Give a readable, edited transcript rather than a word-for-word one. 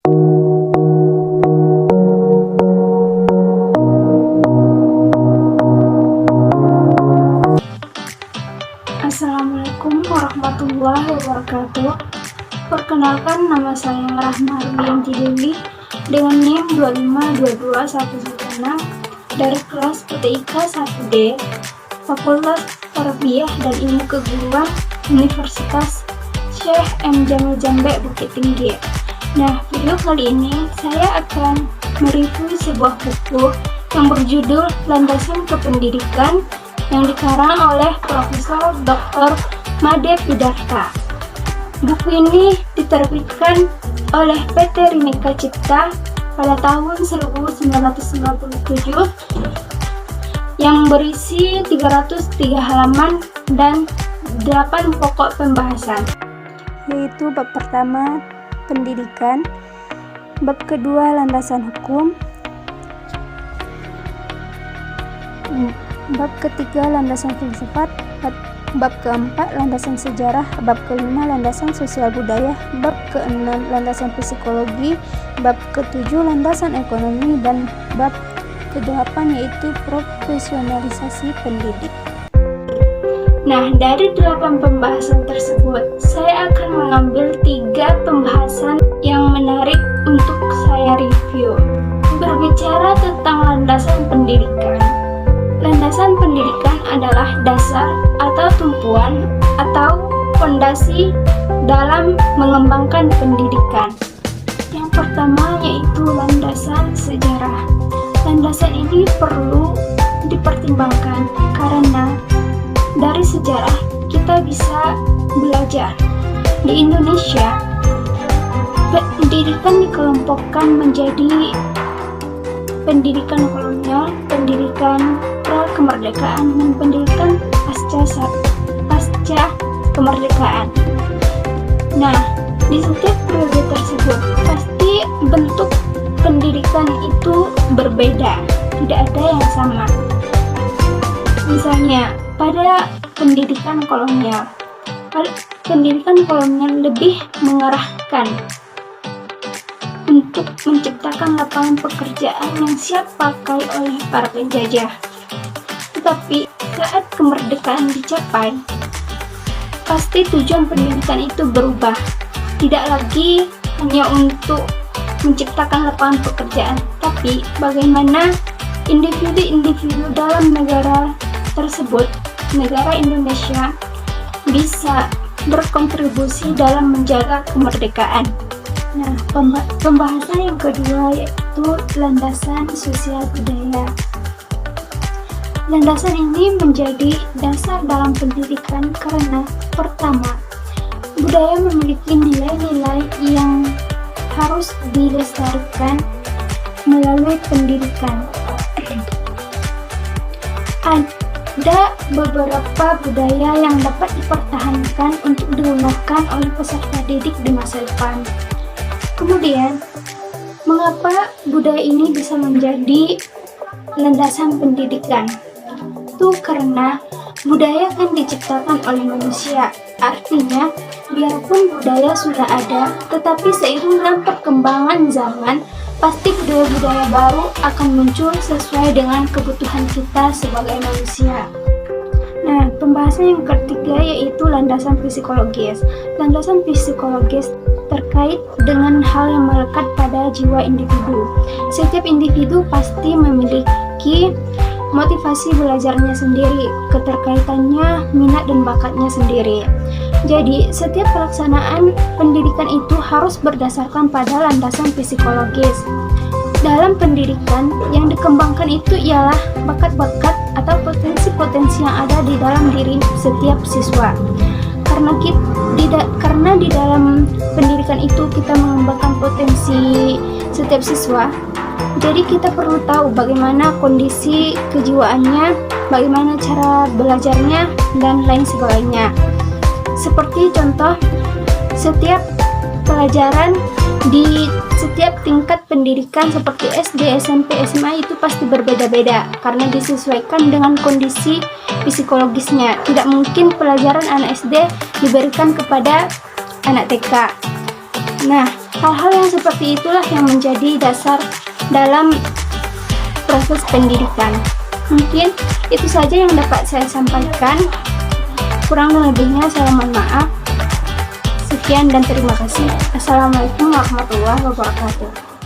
Assalamualaikum warahmatullahi wabarakatuh. Perkenalkan, nama saya Rahma Ardianti Dewi dengan NIM 2522196 dari kelas PTIK 1D, Fakultas Tarbiyah dan Ilmu Keguruan, Universitas Syekh M. Jamil Jambe, Bukit Tinggi. Nah, video kali ini saya akan mereview sebuah buku yang berjudul Landasan Kependidikan yang dikarang oleh Profesor Dr. Made Pidarta. Buku ini diterbitkan oleh PT Rineka Cipta pada tahun 1997 yang berisi 303 halaman dan 8 pokok pembahasan, yaitu bab pertama pendidikan, bab kedua landasan hukum, bab ketiga landasan filsafat, bab keempat landasan sejarah, bab kelima landasan sosial budaya, bab keenam landasan psikologi, bab ketujuh landasan ekonomi, dan bab kedelapan yaitu profesionalisasi pendidik. Nah, dari 8 pembahasan tersebut, saya akan mengambil 3 pembahasan yang menarik untuk saya review. Berbicara tentang landasan pendidikan. Landasan pendidikan adalah dasar atau tumpuan atau fondasi dalam mengembangkan pendidikan. Yang pertama yaitu landasan sejarah. Landasan ini perlu dipertimbangkan karena dari sejarah kita bisa belajar. Di Indonesia, pendidikan dikelompokkan menjadi pendidikan kolonial, pendidikan pra-kemerdekaan, dan pendidikan pasca kemerdekaan. Nah, di setiap periode tersebut pasti bentuk pendidikan itu berbeda, tidak ada yang sama. Misalnya, pada pendidikan kolonial lebih mengarahkan untuk menciptakan lapangan pekerjaan yang siap pakai oleh para penjajah. Tetapi saat kemerdekaan dicapai, pasti tujuan pendidikan itu berubah. Tidak lagi hanya untuk menciptakan lapangan pekerjaan, tapi bagaimana individu-individu dalam negara tersebut, negara Indonesia, bisa berkontribusi dalam menjaga kemerdekaan. Nah, pembahasan yang kedua yaitu landasan sosial budaya. Landasan ini menjadi dasar dalam pendidikan karena pertama, budaya memiliki nilai-nilai yang harus dilestarikan melalui pendidikan. Ada beberapa budaya yang dapat dipertahankan untuk digunakan oleh peserta didik di masa depan. Kemudian, mengapa budaya ini bisa menjadi landasan pendidikan? Itu karena budaya kan diciptakan oleh manusia. Artinya, biarpun budaya sudah ada, tetapi seiring dengan perkembangan zaman, pasti budaya-budaya baru akan muncul sesuai dengan kebutuhan kita sebagai manusia. Nah, pembahasan yang ketiga yaitu landasan psikologis. Landasan psikologis terkait dengan hal yang melekat pada jiwa individu. Setiap individu pasti memiliki motivasi belajarnya sendiri, keterkaitannya, minat dan bakatnya sendiri. Jadi, setiap pelaksanaan pendidikan itu harus berdasarkan pada landasan psikologis. Dalam pendidikan, yang dikembangkan itu ialah bakat-bakat atau potensi-potensi yang ada di dalam diri setiap siswa. Karena di dalam pendidikan itu kita mengembangkan potensi setiap siswa, jadi kita perlu tahu bagaimana kondisi kejiwaannya, bagaimana cara belajarnya, dan lain sebagainya. Seperti contoh, setiap pelajaran di setiap tingkat pendidikan seperti SD, SMP, SMA itu pasti berbeda-beda karena disesuaikan dengan kondisi psikologisnya. Tidak mungkin pelajaran anak SD diberikan kepada anak TK. Nah, hal-hal yang seperti itulah yang menjadi dasar dalam proses pendidikan. Mungkin itu saja yang dapat saya sampaikan. Kurang lebihnya saya mohon maaf. Sekian dan terima kasih. Assalamualaikum warahmatullahi wabarakatuh.